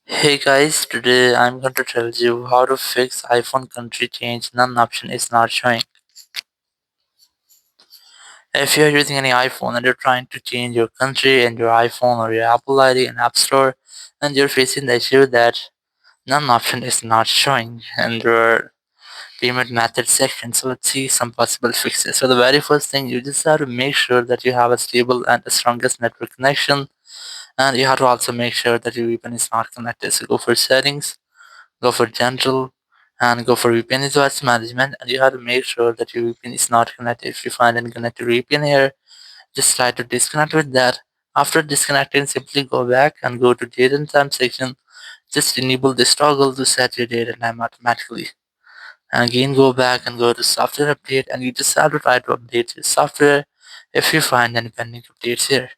Hey guys, today I'm going to tell you how to fix iPhone country change none option is not showing. If you're using any iPhone and you're trying to change your country and your iPhone or your Apple ID in App Store and you're facing the issue that none option is not showing in your payment method section. So let's see some possible fixes. So the very first thing, you just have to make sure that you have a stable and the strongest network connection, and you have to also make sure that your VPN is not connected. So go for settings, go for general, and go for VPN device management, and you have to make sure that your VPN is not connected. If you find any connected VPN here, just try to disconnect with that. After disconnecting, simply go back and go to date and time section. Just enable this toggle to set your date and time automatically. And again, go back and go to software update, and you just have to try to update your software if you find any pending updates here.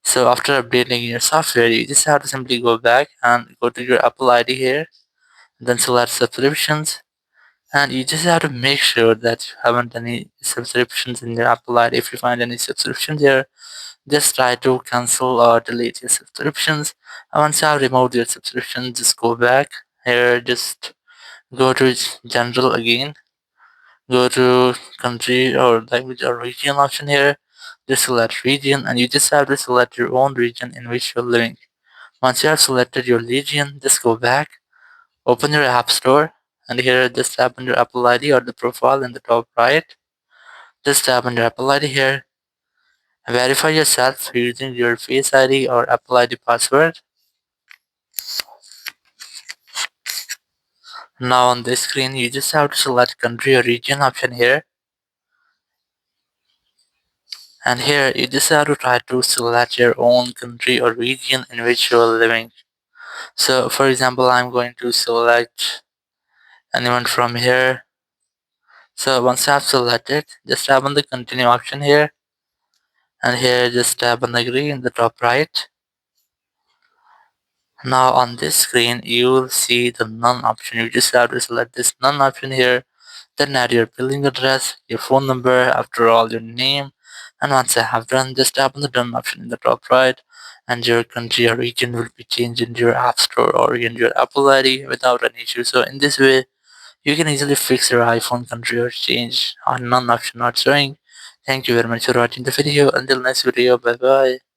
So after updating your software, you just have to simply go back and go to your Apple ID here, then select subscriptions, and you just have to make sure that you haven't any subscriptions in your Apple ID. If you find any subscriptions here, just try to cancel or delete your subscriptions. And once you have removed your subscription, just go back here, just go to general again, go to country or language or region option here, just select region, and you just have to select your own region in which you're living. Once you have selected your region, just go back, open your app store, and here just tap on your Apple ID or the profile in the top right. Just tap on your Apple ID here. Verify yourself using your Face ID or Apple ID password. Now on this screen, you just have to select country or region option here. And here you just have to try to select your own country or region in which you are living. So for example, I'm going to select anyone from here. So once I have selected, just tap on the continue option here. And here just tap on agree in the top right. Now on this screen, you will see the none option. You just have to select this none option here, then add your billing address, your phone number, after all your name, and once I have done, just tap on the done option in the top right, and your country or region will be changed in your app store or in your Apple ID without any issue. So in this way, you can easily fix your iPhone country or change on none option not showing. Thank you very much for watching the video. Until next video, bye bye.